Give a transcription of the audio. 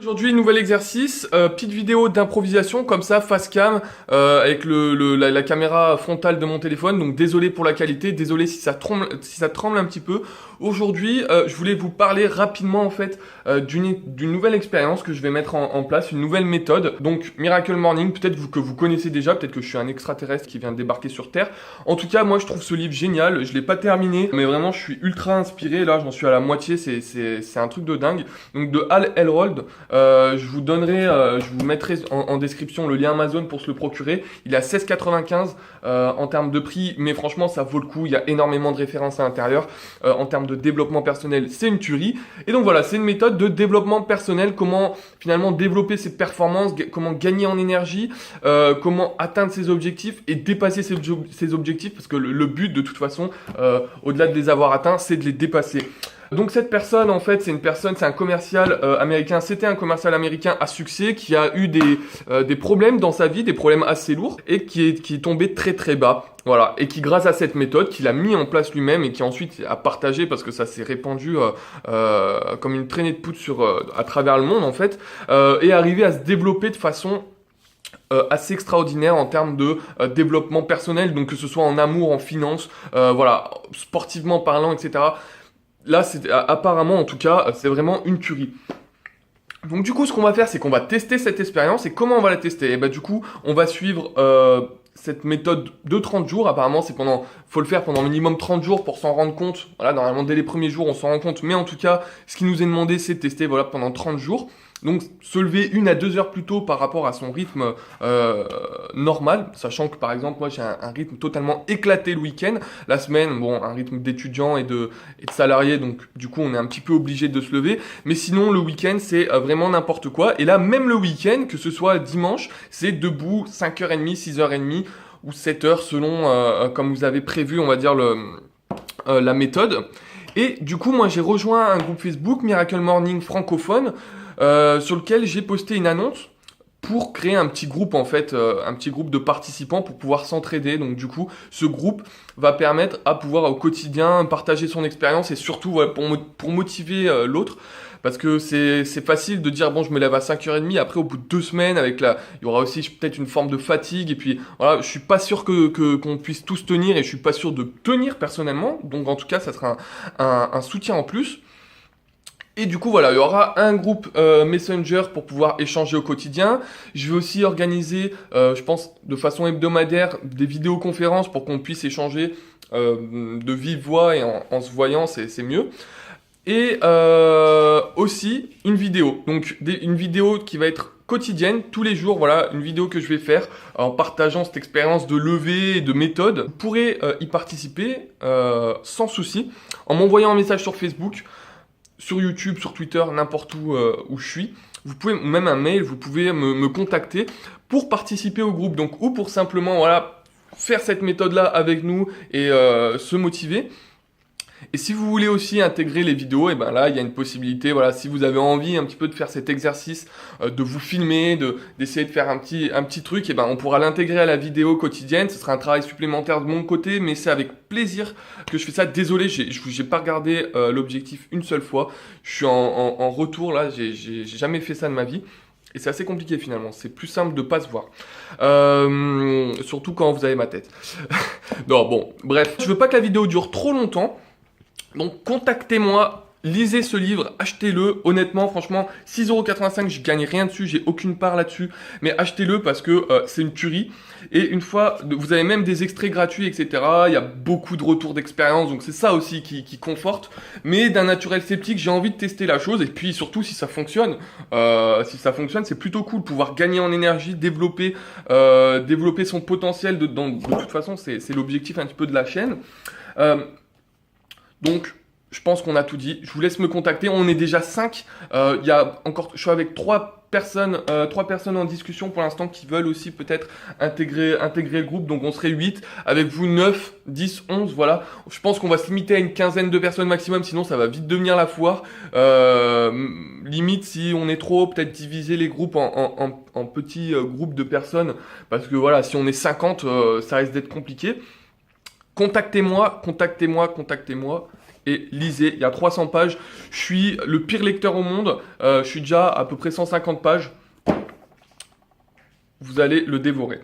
Aujourd'hui, nouvel exercice, petite vidéo d'improvisation comme ça, face cam, avec la caméra frontale de mon téléphone. Donc désolé pour la qualité, désolé si ça tremble un petit peu. Aujourd'hui, je voulais vous parler rapidement en fait d'une nouvelle expérience que je vais mettre en place, une nouvelle méthode. Donc Miracle Morning, peut-être que vous connaissez déjà, peut-être que je suis un extraterrestre qui vient de débarquer sur Terre. En tout cas, moi je trouve ce livre génial. Je l'ai pas terminé, mais vraiment je suis ultra inspiré. Là, j'en suis à la moitié, c'est un truc de dingue. Donc de Hal Elrod. Je vous mettrai en description le lien Amazon pour se le procurer. Il est à 16,95 en termes de prix, mais franchement ça vaut le coup. Il y a énormément de références à l'intérieur. En termes de développement personnel, c'est une tuerie. Et donc voilà, c'est une méthode de développement personnel. Comment finalement développer ses performances, comment gagner en énergie, comment atteindre ses objectifs et dépasser ses objectifs, parce que le but de toute façon, au-delà de les avoir atteints, c'est de les dépasser. Donc cette personne, en fait, c'est un commercial américain. C'était un commercial américain à succès qui a eu des problèmes dans sa vie, des problèmes assez lourds et qui est tombé très très bas. Voilà, et qui grâce à cette méthode qu'il a mis en place lui-même et qui ensuite a partagé parce que ça s'est répandu comme une traînée de poudre à travers le monde en fait, est arrivé à se développer de façon assez extraordinaire en termes de développement personnel, donc que ce soit en amour, en finance, voilà, sportivement parlant, etc. Là, apparemment, en tout cas, c'est vraiment une tuerie. Donc du coup, ce qu'on va faire, c'est qu'on va tester cette expérience. Et comment on va la tester? Et bah du coup, on va suivre cette méthode de 30 jours. Apparemment, faut le faire pendant minimum 30 jours pour s'en rendre compte. Voilà, normalement, dès les premiers jours, on s'en rend compte. Mais en tout cas, ce qui nous est demandé, c'est de tester voilà, pendant 30 jours. Donc se lever 1 à 2 heures plus tôt par rapport à son rythme normal, sachant que par exemple moi j'ai un rythme totalement éclaté le week-end, la semaine bon un rythme d'étudiant et de salarié, donc du coup on est un petit peu obligé de se lever, mais sinon le week-end c'est vraiment n'importe quoi, et là même le week-end, que ce soit dimanche, c'est debout 5h30, 6h30 ou 7h selon comme vous avez prévu on va dire la méthode. Et du coup moi j'ai rejoint un groupe Facebook Miracle Morning francophone, sur lequel j'ai posté une annonce pour créer un petit groupe en fait, un petit groupe de participants pour pouvoir s'entraider. Donc du coup, ce groupe va permettre à pouvoir au quotidien partager son expérience et surtout voilà, pour motiver l'autre. Parce que c'est facile de dire bon je me lève à 5h30, après au bout de 2 semaines il y aura aussi peut-être une forme de fatigue et puis voilà, je suis pas sûr qu'on puisse tous tenir et je suis pas sûr de tenir personnellement. Donc en tout cas ça sera un soutien en plus. Et du coup voilà, il y aura un groupe Messenger pour pouvoir échanger au quotidien. Je vais aussi organiser, je pense de façon hebdomadaire, des vidéoconférences pour qu'on puisse échanger de vive voix et en se voyant, c'est mieux. Et aussi une vidéo, donc une vidéo qui va être quotidienne, tous les jours, voilà, une vidéo que je vais faire en partageant cette expérience de levée et de méthode. Vous pourrez y participer sans souci en m'envoyant un message sur Facebook, sur YouTube, sur Twitter, n'importe où je suis. Vous pouvez, même un mail, vous pouvez me contacter pour participer au groupe, donc ou pour simplement voilà, faire cette méthode-là avec nous et se motiver. Et si vous voulez aussi intégrer les vidéos, et ben là il y a une possibilité, voilà, si vous avez envie un petit peu de faire cet exercice, de vous filmer, d'essayer de faire un petit truc, et ben on pourra l'intégrer à la vidéo quotidienne. Ce sera un travail supplémentaire de mon côté, mais c'est avec plaisir que je fais ça. Désolé, j'ai pas regardé l'objectif une seule fois. Je suis en retour là, j'ai jamais fait ça de ma vie. Et c'est assez compliqué finalement, c'est plus simple de pas se voir. Surtout quand vous avez ma tête. Non, bon, bref, je veux pas que la vidéo dure trop longtemps. Donc contactez-moi, lisez ce livre, achetez-le. Honnêtement, franchement, 6,85 €, je gagne rien dessus, j'ai aucune part là-dessus. Mais achetez-le parce que c'est une tuerie. Et une fois, vous avez même des extraits gratuits, etc. Il y a beaucoup de retours d'expérience, donc c'est ça aussi qui conforte. Mais d'un naturel sceptique, j'ai envie de tester la chose. Et puis surtout, si ça fonctionne, c'est plutôt cool. Pouvoir gagner en énergie, développer son potentiel. De toute façon, c'est l'objectif un petit peu de la chaîne. Donc, je pense qu'on a tout dit. Je vous laisse me contacter. On est déjà 5. Je suis avec 3 personnes en discussion pour l'instant qui veulent aussi peut-être intégrer le groupe. Donc, on serait 8. Avec vous, 9, 10, 11. Voilà. Je pense qu'on va se limiter à une quinzaine de personnes maximum. Sinon, ça va vite devenir la foire. Limite, si on est trop, peut-être diviser les groupes en petits groupes de personnes. Parce que voilà, si on est 50, ça risque d'être compliqué. Contactez-moi. et lisez. Il y a 300 pages. Je suis le pire lecteur au monde. Je suis déjà à peu près 150 pages. Vous allez le dévorer.